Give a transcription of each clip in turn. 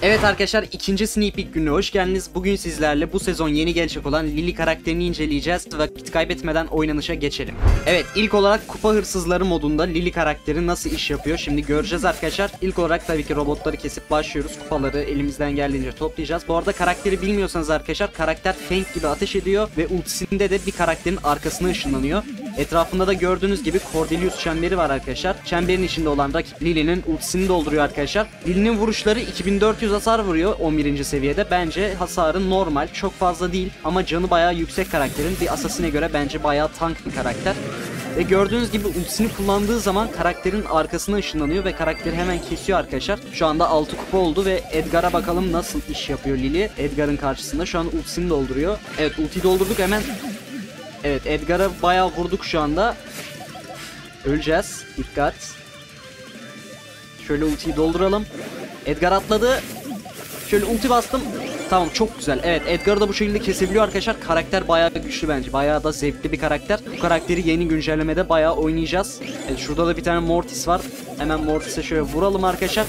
Evet arkadaşlar, ikinci sneak peek gününe hoş geldiniz. Bugün sizlerle bu sezon yeni gelecek olan Lily karakterini inceleyeceğiz. Vakit kaybetmeden oynanışa geçelim. Evet, ilk olarak kupa hırsızları modunda Lily karakteri nasıl iş yapıyor şimdi göreceğiz arkadaşlar. İlk olarak tabii ki robotları kesip başlıyoruz. Kupaları elimizden geldiğince toplayacağız. Bu arada karakteri bilmiyorsanız arkadaşlar, karakter Fang gibi ateş ediyor ve ultisinde de bir karakterin arkasına ışınlanıyor. Etrafında da gördüğünüz gibi Cordelius çemberi var arkadaşlar. Çemberin içinde olan rakip Lily'nin ultisini dolduruyor arkadaşlar. Lily'nin vuruşları 2400 hasar vuruyor 11. seviyede. Bence hasarı normal, çok fazla değil ama canı bayağı yüksek karakterin. Bir Assassin'e göre bence bayağı tank bir karakter. Ve gördüğünüz gibi ultisini kullandığı zaman karakterin arkasına ışınlanıyor ve karakteri hemen kesiyor arkadaşlar. Şu anda 6 kupa oldu ve Edgar'a bakalım nasıl iş yapıyor Lily. Edgar'ın karşısında şu an ultisini dolduruyor. Evet, ultiyi doldurduk hemen. Evet, Edgar'a bayağı vurduk şu anda. Öleceğiz. Dikkat. Şöyle ultiyi dolduralım. Edgar atladı. Şöyle ulti bastım. Tamam, çok güzel. Evet, Edgar'ı da bu şekilde kesebiliyor arkadaşlar. Karakter bayağı güçlü bence. Bayağı da zevkli bir karakter. Bu karakteri yeni güncellemede bayağı oynayacağız. Evet, şurada da bir tane Mortis var. Hemen Mortis'e şöyle vuralım arkadaşlar.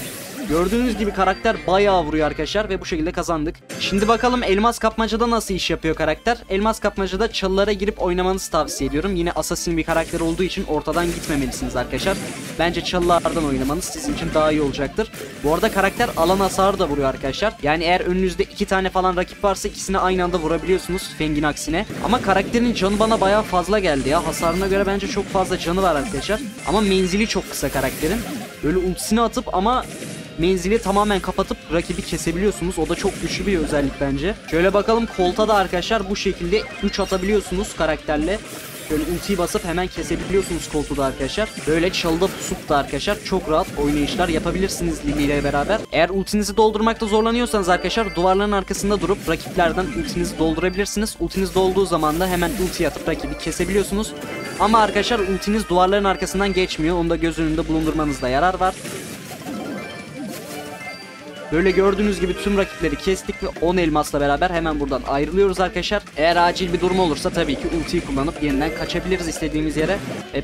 Gördüğünüz gibi karakter bayağı vuruyor arkadaşlar ve bu şekilde kazandık. Şimdi bakalım elmas kapmacada nasıl iş yapıyor karakter. Elmas kapmacada çalılara girip oynamanızı tavsiye ediyorum. Yine assassin bir karakter olduğu için ortadan gitmemelisiniz arkadaşlar. Bence çalılardan oynamanız sizin için daha iyi olacaktır. Bu arada karakter alan hasarı da vuruyor arkadaşlar. Yani eğer önünüzde 2 tane falan rakip varsa ikisini aynı anda vurabiliyorsunuz Fang'in aksine. Ama karakterin canı bana bayağı fazla geldi ya. Hasarına göre bence çok fazla canı var arkadaşlar. Ama menzili çok kısa karakterin. Böyle ultisini atıp ama menzili tamamen kapatıp rakibi kesebiliyorsunuz. O da çok güçlü bir özellik bence. Şöyle bakalım, kolta da arkadaşlar bu şekilde 3 atabiliyorsunuz karakterle. Şöyle ultiyi basıp hemen kesebiliyorsunuz koltuğu da arkadaşlar. Böyle çalıda pusup da arkadaşlar çok rahat oynayışlar yapabilirsiniz Lily ile beraber. Eğer ultinizi doldurmakta zorlanıyorsanız arkadaşlar, duvarların arkasında durup rakiplerden ultinizi doldurabilirsiniz. Ultiniz dolduğu zaman da hemen ultiyi atıp rakibi kesebiliyorsunuz. Ama arkadaşlar ultiniz duvarların arkasından geçmiyor. Onu da göz önünde bulundurmanızda yarar var. Böyle gördüğünüz gibi tüm rakipleri kestik ve 10 elmasla beraber hemen buradan ayrılıyoruz arkadaşlar. Eğer acil bir durum olursa tabii ki ultiyi kullanıp yeniden kaçabiliriz istediğimiz yere.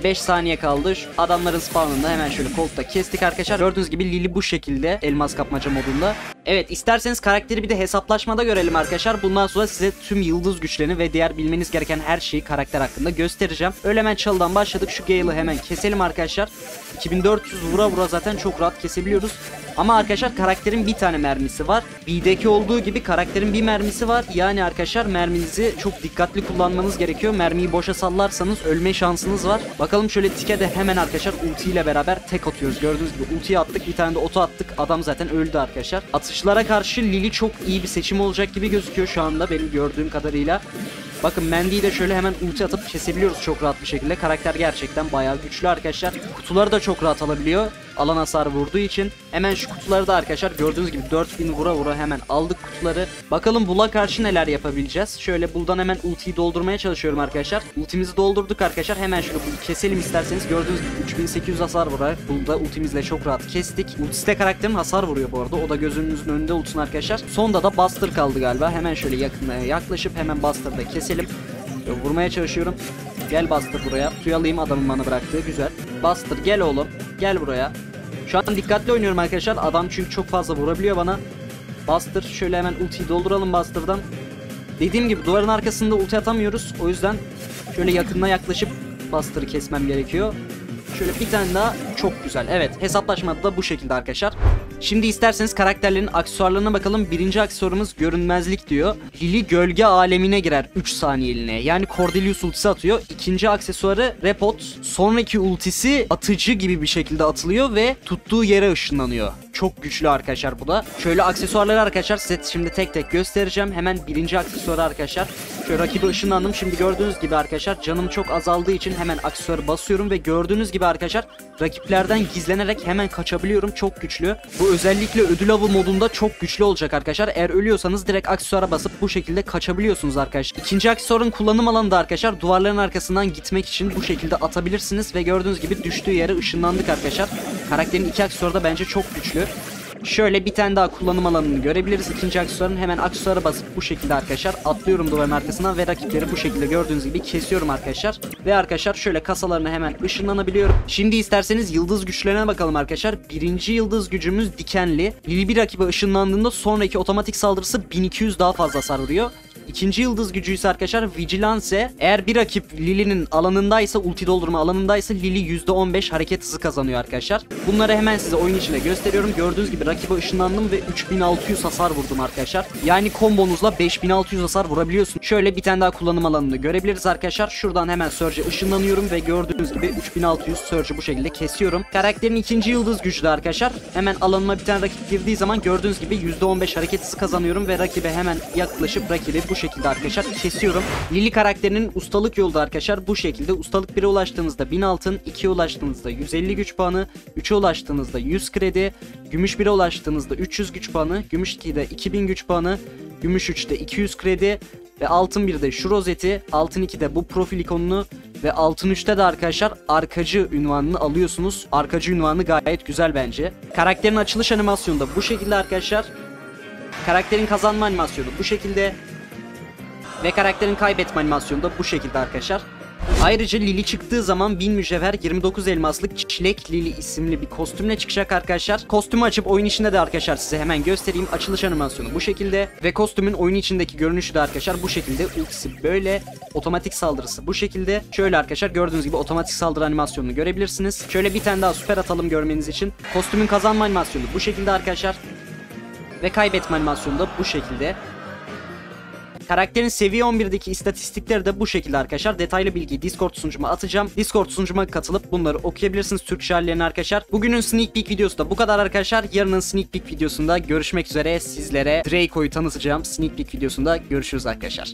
5 saniye kaldı. Şu adamların spawnını hemen şöyle koltukta kestik arkadaşlar. Gördüğünüz gibi Lily bu şekilde elmas kapmaca modunda. Evet, isterseniz karakteri bir de hesaplaşmada görelim arkadaşlar. Bundan sonra size tüm yıldız güçlerini ve diğer bilmeniz gereken her şeyi karakter hakkında göstereceğim. Öyle hemen çalıdan başladık. Şu Gale'ı hemen keselim arkadaşlar. 2400 vura zaten çok rahat kesebiliyoruz. Ama arkadaşlar karakterin bir tane mermisi var. B'deki olduğu gibi karakterin bir mermisi var. Yani arkadaşlar merminizi çok dikkatli kullanmanız gerekiyor. Mermiyi boşa sallarsanız ölme şansınız var. Bakalım şöyle tike de hemen arkadaşlar ulti ile beraber tek atıyoruz. Gördüğünüz gibi ultiyi attık, bir tane de oto attık. Adam zaten öldü arkadaşlar. Atışlara karşı Lily çok iyi bir seçim olacak gibi gözüküyor şu anda benim gördüğüm kadarıyla. Bakın Mandy'yi de şöyle hemen ulti atıp kesebiliyoruz çok rahat bir şekilde. Karakter gerçekten bayağı güçlü arkadaşlar. Kutuları da çok rahat alabiliyor. Alan hasarı vurduğu için. Hemen şu kutuları da arkadaşlar gördüğünüz gibi 4000 vura hemen aldık kutuları. Bakalım Bull'a karşı neler yapabileceğiz. Şöyle Bull'dan hemen ultiyi doldurmaya çalışıyorum arkadaşlar. Ultimizi doldurduk arkadaşlar. Hemen şöyle Bull'u keselim isterseniz. Gördüğünüz gibi 3800 hasar vurarak Bull'da ultimizle çok rahat kestik. Ultisi karakterin hasar vuruyor bu arada. O da gözünüzün önünde olsun arkadaşlar. Sonda da Buster kaldı galiba. Hemen şöyle yakınaya yaklaşıp hemen Buster'ı da keselim. Vurmaya çalışıyorum. Gel Buster buraya. Suyu alayım adamın bana bıraktığı. Güzel. Buster gel oğlum. Gel buraya. Şu an dikkatli oynuyorum arkadaşlar. Adam çünkü çok fazla vurabiliyor bana. Buster şöyle hemen ultiyi dolduralım Buster'dan. Dediğim gibi duvarın arkasında ulti atamıyoruz. O yüzden şöyle yakınına yaklaşıp Buster'ı kesmem gerekiyor. Şöyle bir tane daha, çok güzel. Evet, hesaplaşmada da bu şekilde arkadaşlar. Şimdi isterseniz karakterlerin aksesuarlarına bakalım. Birinci aksesuarımız görünmezlik diyor. Lily gölge alemine girer 3 saniyeliğine. Yani Cordelius ultisi atıyor. İkinci aksesuarı Repot. Sonraki ultisi atıcı gibi bir şekilde atılıyor ve tuttuğu yere ışınlanıyor. Çok güçlü arkadaşlar bu da. Şöyle aksesuarları arkadaşlar size şimdi tek tek göstereceğim. Hemen birinci aksesuarı arkadaşlar. Şöyle rakibi ışınlandım. Şimdi gördüğünüz gibi arkadaşlar canım çok azaldığı için hemen aksesuarı basıyorum ve gördüğünüz gibi arkadaşlar rakiplerden gizlenerek hemen kaçabiliyorum. Çok güçlü. Bu özellikle ödül avı modunda çok güçlü olacak arkadaşlar. Eğer ölüyorsanız direkt aksesuara basıp bu şekilde kaçabiliyorsunuz arkadaşlar. İkinci aksesuarın kullanım alanı da arkadaşlar duvarların arkasından gitmek için bu şekilde atabilirsiniz ve gördüğünüz gibi düştüğü yere ışınlandık arkadaşlar. Karakterin iki aksesuarı da bence çok güçlü. Şöyle bir tane daha kullanım alanını görebiliriz. İkinci aksesuarın hemen aksesuara basıp bu şekilde arkadaşlar atlıyorum duvarın arkasından ve rakipleri bu şekilde gördüğünüz gibi kesiyorum arkadaşlar. Ve arkadaşlar şöyle kasalarına hemen ışınlanabiliyorum. Şimdi isterseniz yıldız güçlerine bakalım arkadaşlar. Birinci yıldız gücümüz dikenli. Lili bir rakibe ışınlandığında sonraki otomatik saldırısı 1200 daha fazla hasar vuruyor. İkinci yıldız gücü ise arkadaşlar Vigilance. Eğer bir rakip Lili'nin alanındaysa, ulti doldurma alanındaysa Lili %15 hareket hızı kazanıyor arkadaşlar. Bunları hemen size oyun içinde gösteriyorum. Gördüğünüz gibi rakibe ışınlandım ve 3600 hasar vurdum arkadaşlar. Yani kombonuzla 5600 hasar vurabiliyorsun. Şöyle bir tane daha kullanım alanını görebiliriz arkadaşlar. Şuradan hemen Surge'e ışınlanıyorum ve gördüğünüz gibi 3600 Surge'ü bu şekilde kesiyorum. Karakterin ikinci yıldız gücü de arkadaşlar. Hemen alanıma bir tane rakip girdiği zaman gördüğünüz gibi %15 hareket hızı kazanıyorum ve rakibe hemen yaklaşıp rakibi bu şekilde arkadaşlar kesiyorum. Lili karakterinin ustalık yolu da arkadaşlar bu şekilde. Ustalık 1'e ulaştığınızda 1000 altın, 2'ye ulaştığınızda 150 güç puanı, 3'e ulaştığınızda 100 kredi, gümüş 1'e ulaştığınızda 300 güç puanı, gümüş 2'de 2000 güç puanı, gümüş 3'te 200 kredi ve altın 1'de şu rozeti, altın 2'de bu profil ikonunu ve altın 3'te de arkadaşlar arkacı ünvanını alıyorsunuz. Arkacı ünvanı gayet güzel bence. Karakterin açılış animasyonu da bu şekilde arkadaşlar. Karakterin kazanma animasyonu bu şekilde. Ve karakterin kaybetme animasyonu da bu şekilde arkadaşlar. Ayrıca Lili çıktığı zaman 1000 mücevher 29 elmaslık Çilek Lili isimli bir kostümle çıkacak arkadaşlar. Kostümü açıp oyun içinde de arkadaşlar size hemen göstereyim. Açılış animasyonu bu şekilde. Ve kostümün oyun içindeki görünüşü de arkadaşlar bu şekilde. Ultisi böyle. Otomatik saldırısı bu şekilde. Şöyle arkadaşlar gördüğünüz gibi otomatik saldırı animasyonunu görebilirsiniz. Şöyle bir tane daha süper atalım görmeniz için. Kostümün kazanma animasyonu bu şekilde arkadaşlar. Ve kaybetme animasyonu da bu şekilde. Karakterin seviye 11'deki istatistikleri de bu şekilde arkadaşlar. Detaylı bilgiyi Discord sunucuma atacağım. Discord sunucuma katılıp bunları okuyabilirsiniz Türkçe hallerini arkadaşlar. Bugünün sneak peek videosu da bu kadar arkadaşlar. Yarının sneak peek videosunda görüşmek üzere. Sizlere Draco'yu tanıtacağım. Sneak peek videosunda görüşürüz arkadaşlar.